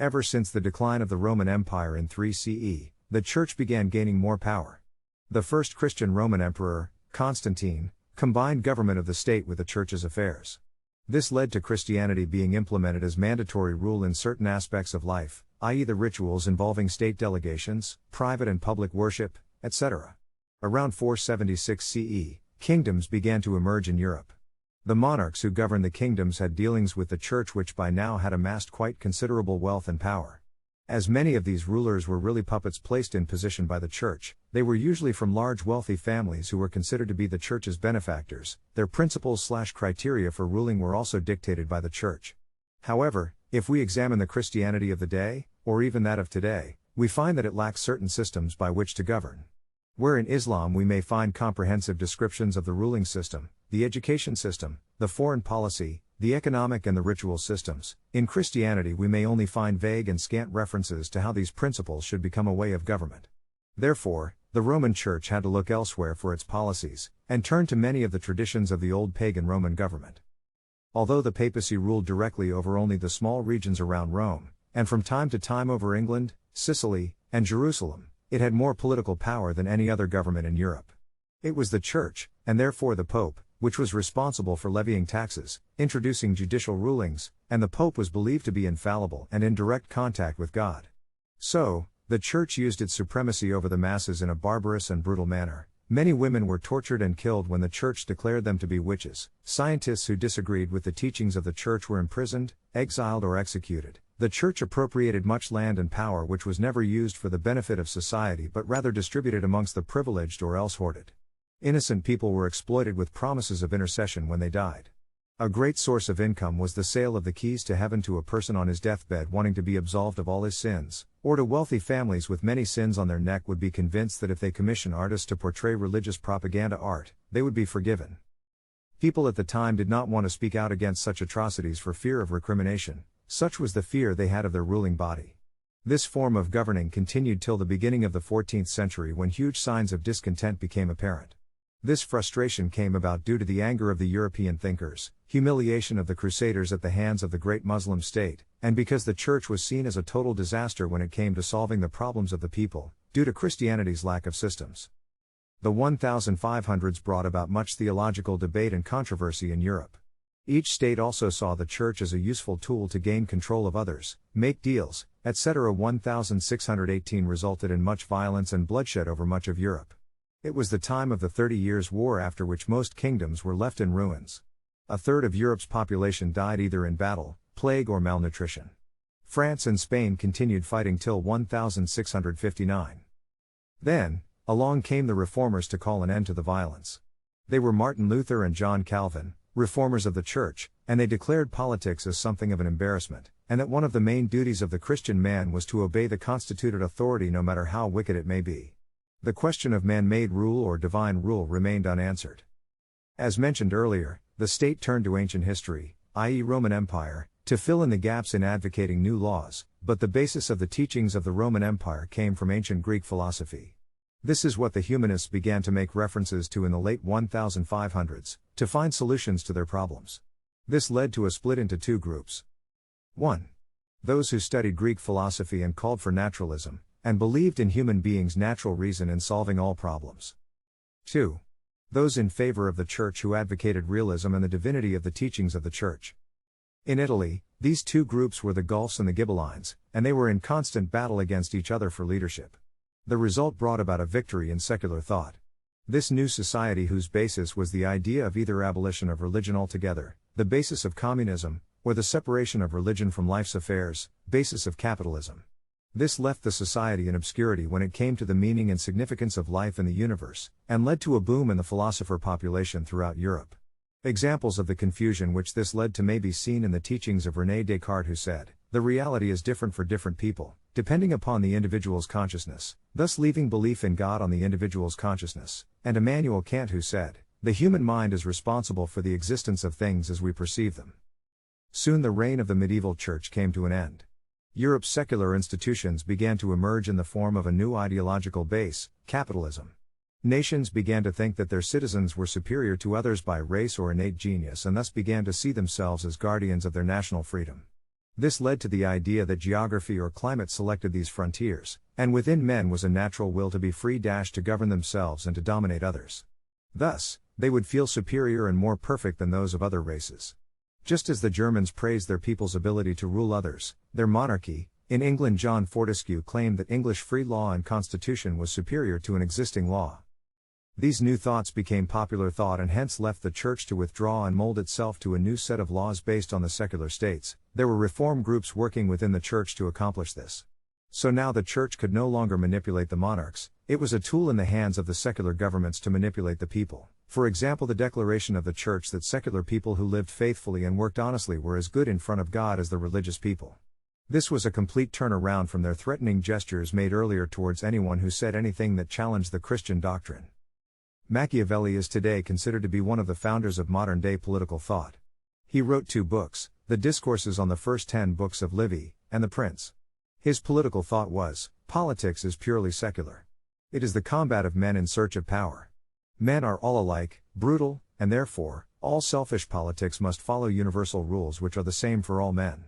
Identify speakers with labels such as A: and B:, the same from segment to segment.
A: Ever since the decline of the Roman Empire in 3 CE, the Church began gaining more power. The first Christian Roman emperor, Constantine, combined government of the state with the Church's affairs. This led to Christianity being implemented as mandatory rule in certain aspects of life, i.e. the rituals involving state delegations, private and public worship, etc. Around 476 CE, kingdoms began to emerge in Europe. The monarchs who governed the kingdoms had dealings with the Church, which by now had amassed quite considerable wealth and power. As many of these rulers were really puppets placed in position by the Church, they were usually from large wealthy families who were considered to be the Church's benefactors. Their principles/criteria for ruling were also dictated by the Church. However, if we examine the Christianity of the day, or even that of today, we find that it lacks certain systems by which to govern. Where in Islam we may find comprehensive descriptions of the ruling system, the education system, the foreign policy, the economic and the ritual systems, in Christianity we may only find vague and scant references to how these principles should become a way of government. Therefore, the Roman Church had to look elsewhere for its policies, and turn to many of the traditions of the old pagan Roman government. Although the papacy ruled directly over only the small regions around Rome, and from time to time over England, Sicily, and Jerusalem, it had more political power than any other government in Europe. It was the Church, and therefore the Pope, which was responsible for levying taxes, introducing judicial rulings, and the Pope was believed to be infallible and in direct contact with God. So, the Church used its supremacy over the masses in a barbarous and brutal manner. Many women were tortured and killed when the Church declared them to be witches. Scientists who disagreed with the teachings of the Church were imprisoned, exiled, or executed. The Church appropriated much land and power which was never used for the benefit of society but rather distributed amongst the privileged or else hoarded. Innocent people were exploited with promises of intercession when they died. A great source of income was the sale of the keys to heaven to a person on his deathbed wanting to be absolved of all his sins, or to wealthy families with many sins on their neck would be convinced that if they commission artists to portray religious propaganda art, they would be forgiven. People at the time did not want to speak out against such atrocities for fear of recrimination, such was the fear they had of their ruling body. This form of governing continued till the beginning of the 14th century when huge signs of discontent became apparent. This frustration came about due to the anger of the European thinkers, humiliation of the Crusaders at the hands of the great Muslim state, and because the Church was seen as a total disaster when it came to solving the problems of the people, due to Christianity's lack of systems. The 1500s brought about much theological debate and controversy in Europe. Each state also saw the Church as a useful tool to gain control of others, make deals, etc. 1618 resulted in much violence and bloodshed over much of Europe. It was the time of the 30 Years' War, after which most kingdoms were left in ruins. A third of Europe's population died either in battle, plague, or malnutrition. France and Spain continued fighting till 1659. Then, along came the reformers to call an end to the violence. They were Martin Luther and John Calvin, reformers of the Church, and they declared politics as something of an embarrassment, and that one of the main duties of the Christian man was to obey the constituted authority no matter how wicked it may be. The question of man-made rule or divine rule remained unanswered. As mentioned earlier, the state turned to ancient history, i.e. Roman Empire, to fill in the gaps in advocating new laws, but the basis of the teachings of the Roman Empire came from ancient Greek philosophy. This is what the humanists began to make references to in the late 1500s, to find solutions to their problems. This led to a split into two groups. 1. Those who studied Greek philosophy and called for naturalism, and believed in human beings' natural reason in solving all problems. 2. Those in favor of the Church who advocated realism and the divinity of the teachings of the Church. In Italy, these two groups were the Guelphs and the Ghibellines, and they were in constant battle against each other for leadership. The result brought about a victory in secular thought. This new society, whose basis was the idea of either abolition of religion altogether, the basis of communism, or the separation of religion from life's affairs, basis of capitalism. This left the society in obscurity when it came to the meaning and significance of life in the universe, and led to a boom in the philosopher population throughout Europe. Examples of the confusion which this led to may be seen in the teachings of René Descartes, who said, "The reality is different for different people, depending upon the individual's consciousness, thus leaving belief in God on the individual's consciousness," and Immanuel Kant, who said, "The human mind is responsible for the existence of things as we perceive them." Soon the reign of the medieval Church came to an end. Europe's secular institutions began to emerge in the form of a new ideological base, capitalism. Nations began to think that their citizens were superior to others by race or innate genius, and thus began to see themselves as guardians of their national freedom. This led to the idea that geography or climate selected these frontiers, and within men was a natural will to be free to govern themselves and to dominate others. Thus, they would feel superior and more perfect than those of other races. Just as the Germans praised their people's ability to rule others, their monarchy, in England John Fortescue claimed that English free law and constitution was superior to an existing law. These new thoughts became popular thought and hence left the church to withdraw and mold itself to a new set of laws based on the secular states. There were reform groups working within the church to accomplish this. So now the church could no longer manipulate the monarchs, it was a tool in the hands of the secular governments to manipulate the people. For example, the declaration of the church that secular people who lived faithfully and worked honestly were as good in front of God as the religious people. This was a complete turnaround from their threatening gestures made earlier towards anyone who said anything that challenged the Christian doctrine. Machiavelli is today considered to be one of the founders of modern-day political thought. He wrote 2 books, the Discourses on the First 10 Books of Livy, and The Prince. His political thought was, politics is purely secular. It is the combat of men in search of power. Men are all alike, brutal, and therefore, all selfish politics must follow universal rules which are the same for all men.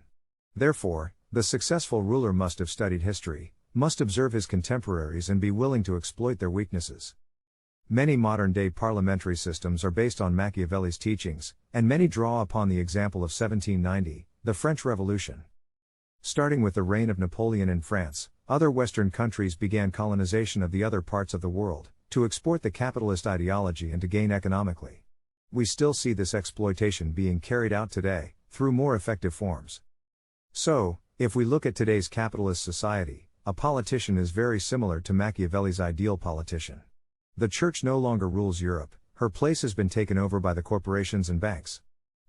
A: Therefore, the successful ruler must have studied history, must observe his contemporaries and be willing to exploit their weaknesses. Many modern-day parliamentary systems are based on Machiavelli's teachings, and many draw upon the example of 1790, the French Revolution. Starting with the reign of Napoleon in France, other Western countries began colonization of the other parts of the world, to export the capitalist ideology and to gain economically. We still see this exploitation being carried out today, through more effective forms. So, if we look at today's capitalist society, a politician is very similar to Machiavelli's ideal politician. The church no longer rules Europe, her place has been taken over by the corporations and banks.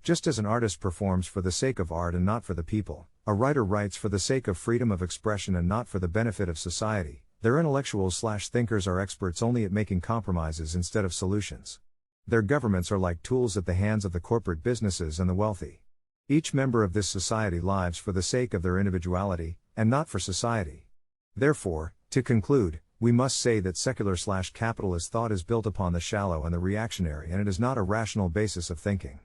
A: Just as an artist performs for the sake of art and not for the people, a writer writes for the sake of freedom of expression and not for the benefit of society, their intellectuals/thinkers are experts only at making compromises instead of solutions. Their governments are like tools at the hands of the corporate businesses and the wealthy. Each member of this society lives for the sake of their individuality, and not for society. Therefore, to conclude, we must say that secular/capitalist thought is built upon the shallow and the reactionary, and it is not a rational basis of thinking.